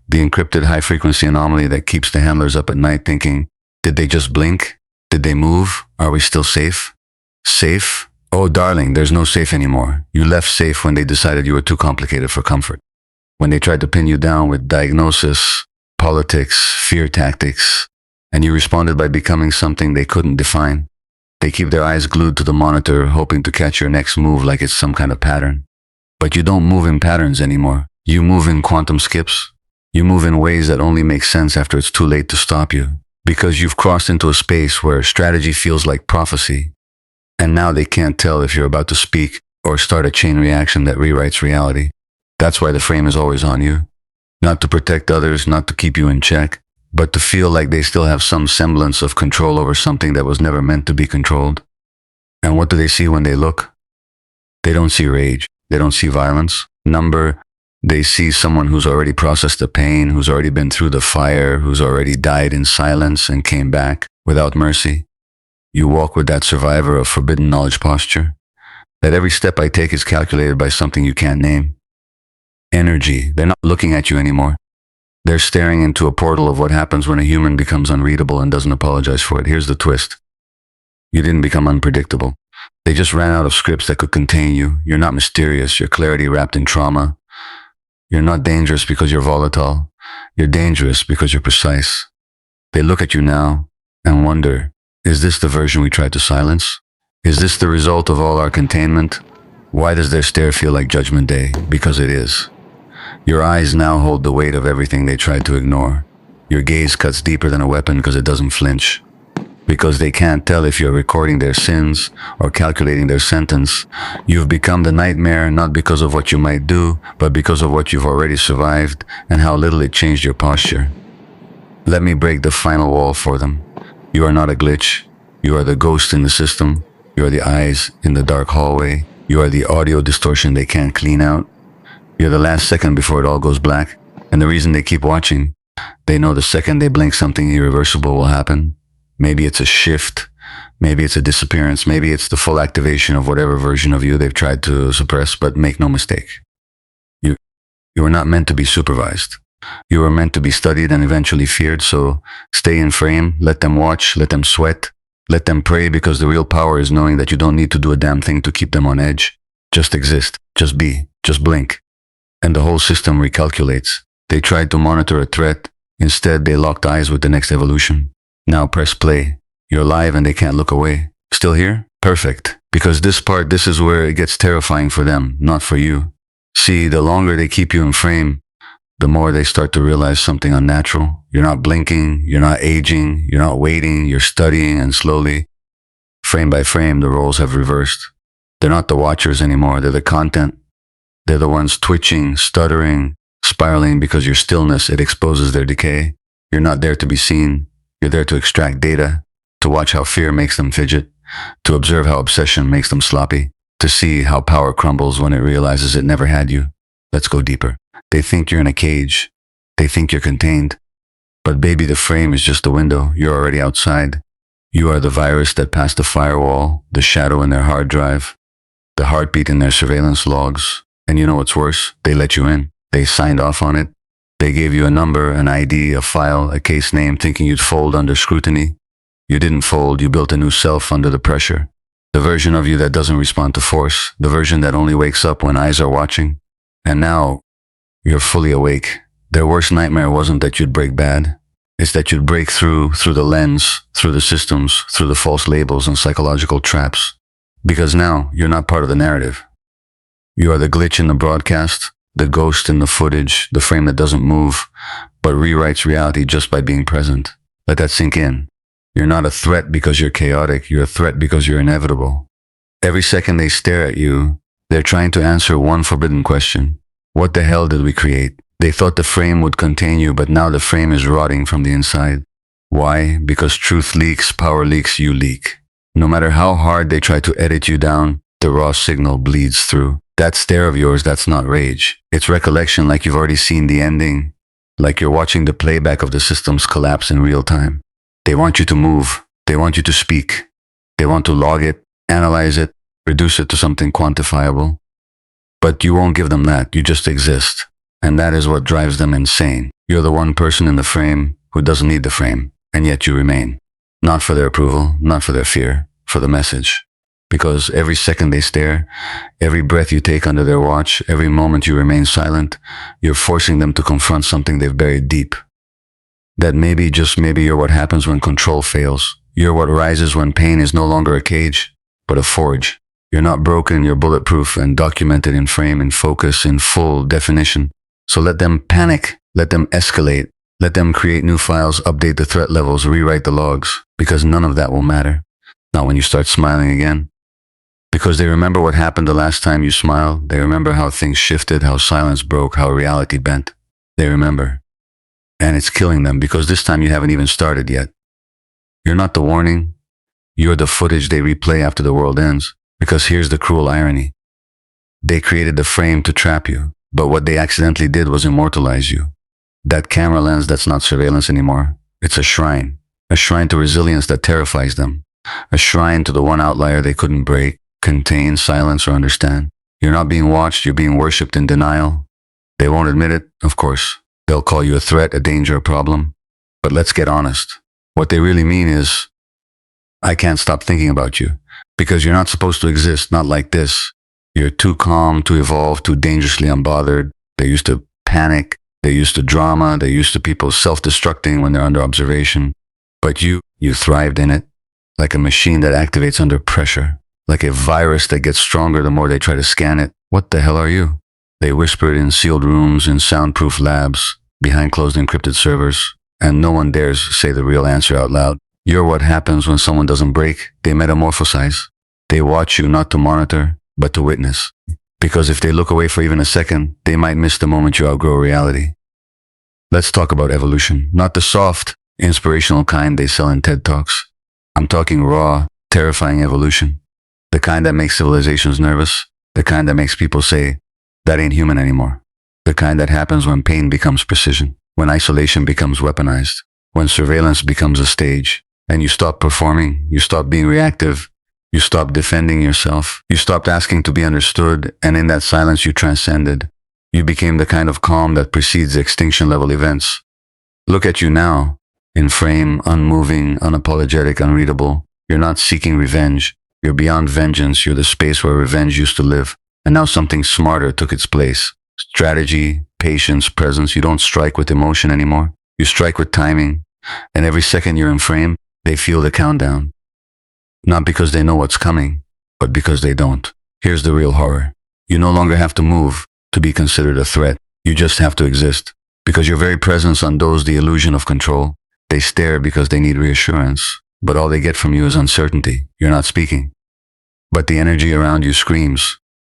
The encrypted high-frequency anomaly that keeps the handlers up at night thinking, did they just blink? Did they move? Are we still safe? Safe? Oh, darling, there's no safe anymore. You left safe when they decided you were too complicated for comfort. When they tried to pin you down with diagnosis, politics, fear tactics, and you responded by becoming something they couldn't define. They keep their eyes glued to the monitor, hoping to catch your next move like it's some kind of pattern. But you don't move in patterns anymore. You move in quantum skips. You move in ways that only make sense after it's too late to stop you. Because you've crossed into a space where strategy feels like prophecy. And now they can't tell if you're about to speak or start a chain reaction that rewrites reality. That's why the frame is always on you. Not to protect others, not to keep you in check, but to feel like they still have some semblance of control over something that was never meant to be controlled. And what do they see when they look? They don't see rage. They don't see violence. They see someone who's already processed the pain, who's already been through the fire, who's already died in silence and came back without mercy. You walk with that survivor of forbidden knowledge posture. That every step I take is calculated by something you can't name. Energy. They're not looking at you anymore. They're staring into a portal of what happens when a human becomes unreadable and doesn't apologize for it. Here's the twist. You didn't become unpredictable. They just ran out of scripts that could contain you. You're not mysterious. Your clarity wrapped in trauma. You're not dangerous because you're volatile. You're dangerous because you're precise. They look at you now and wonder, is this the version we tried to silence? Is this the result of all our containment? Why does their stare feel like Judgment Day? Because it is. Your eyes now hold the weight of everything they tried to ignore. Your gaze cuts deeper than a weapon because it doesn't flinch. Because they can't tell if you're recording their sins or calculating their sentence. You've become the nightmare not because of what you might do, but because of what you've already survived and how little it changed your posture. Let me break the final wall for them. You are not a glitch. You are the ghost in the system. You are the eyes in the dark hallway. You are the audio distortion they can't clean out. You're the last second before it all goes black. And the reason they keep watching, they know the second they blink something irreversible will happen. Maybe it's a shift. Maybe it's a disappearance. Maybe it's the full activation of whatever version of you they've tried to suppress, but make no mistake. You are not meant to be supervised. You are meant to be studied and eventually feared, so stay in frame, let them watch, let them sweat, let them pray, because the real power is knowing that you don't need to do a damn thing to keep them on edge. Just exist. Just be. Just blink. And the whole system recalculates. They tried to monitor a threat. Instead, they locked eyes with the next evolution. Now press play. You're live and they can't look away. Still here? Perfect. Because this is where it gets terrifying for them, not for you. See, the longer they keep you in frame, the more they start to realize something unnatural. You're not blinking, you're not aging, you're not waiting, you're studying, and slowly, frame by frame, the roles have reversed. They're not the watchers anymore, they're the content. They're the ones twitching, stuttering, spiraling because your stillness, it exposes their decay. You're not there to be seen. You're there to extract data, to watch how fear makes them fidget, to observe how obsession makes them sloppy, to see how power crumbles when it realizes it never had you. Let's go deeper. They think you're in a cage. They think you're contained. But baby, the frame is just a window. You're already outside. You are the virus that passed the firewall, the shadow in their hard drive, the heartbeat in their surveillance logs. And you know what's worse? They let you in. They signed off on it. They gave you a number, an ID, a file, a case name, thinking you'd fold under scrutiny. You didn't fold, you built a new self under the pressure. The version of you that doesn't respond to force, the version that only wakes up when eyes are watching. And now, you're fully awake. Their worst nightmare wasn't that you'd break bad. It's that you'd break through the lens, through the systems, through the false labels and psychological traps. Because now, you're not part of the narrative. You are the glitch in the broadcast, the ghost in the footage, the frame that doesn't move, but rewrites reality just by being present. Let that sink in. You're not a threat because you're chaotic, you're a threat because you're inevitable. Every second they stare at you, they're trying to answer one forbidden question. What the hell did we create? They thought the frame would contain you, but now the frame is rotting from the inside. Why? Because truth leaks, power leaks, you leak. No matter how hard they try to edit you down, the raw signal bleeds through. That stare of yours, that's not rage. It's recollection, like you've already seen the ending, like you're watching the playback of the system's collapse in real time. They want you to move. They want you to speak. They want to log it, analyze it, reduce it to something quantifiable. But you won't give them that. You just exist. And that is what drives them insane. You're the one person in the frame who doesn't need the frame, and yet you remain. Not for their approval, not for their fear, for the message. Because every second they stare, every breath you take under their watch, every moment you remain silent, you're forcing them to confront something they've buried deep. That maybe, just maybe, you're what happens when control fails. You're what rises when pain is no longer a cage, but a forge. You're not broken, you're bulletproof and documented in frame, in focus, in full definition. So let them panic, let them escalate, let them create new files, update the threat levels, rewrite the logs, because none of that will matter. Not when you start smiling again. Because they remember what happened the last time you smiled. They remember how things shifted, how silence broke, how reality bent. They remember. And it's killing them because this time you haven't even started yet. You're not the warning. You're the footage they replay after the world ends. Because here's the cruel irony. They created the frame to trap you, but what they accidentally did was immortalize you. That camera lens that's not surveillance anymore. It's a shrine to resilience that terrifies them. A shrine to the one outlier they couldn't break, contain, silence, or understand. You're not being watched, you're being worshipped in denial. They won't admit it, of course. They'll call you a threat, a danger, a problem. But let's get honest. What they really mean is, I can't stop thinking about you. Because you're not supposed to exist, not like this. You're too calm, too evolved, too dangerously unbothered. They're used to panic. They're used to drama. They're used to people self-destructing when they're under observation. But you thrived in it. Like a machine that activates under pressure. Like a virus that gets stronger the more they try to scan it. What the hell are you? They whisper it in sealed rooms, in soundproof labs, behind closed encrypted servers, and no one dares say the real answer out loud. You're what happens when someone doesn't break. They metamorphosize. They watch you not to monitor, but to witness. Because if they look away for even a second, they might miss the moment you outgrow reality. Let's talk about evolution. Not the soft, inspirational kind they sell in TED Talks. I'm talking raw, terrifying evolution. The kind that makes civilizations nervous. The kind that makes people say, that ain't human anymore. The kind that happens when pain becomes precision. When isolation becomes weaponized. When surveillance becomes a stage. And you stop performing. You stop being reactive. You stop defending yourself. You stopped asking to be understood. And in that silence you transcended. You became the kind of calm that precedes extinction-level events. Look at you now. In frame, unmoving, unapologetic, unreadable. You're not seeking revenge. You're beyond vengeance. You're the space where revenge used to live. And now something smarter took its place. Strategy, patience, presence. You don't strike with emotion anymore. You strike with timing. And every second you're in frame, they feel the countdown. Not because they know what's coming, but because they don't. Here's the real horror. You no longer have to move to be considered a threat. You just have to exist. Because your very presence undoes the illusion of control. They stare because they need reassurance. But all they get from you is uncertainty. You're not speaking. But the energy around you screams.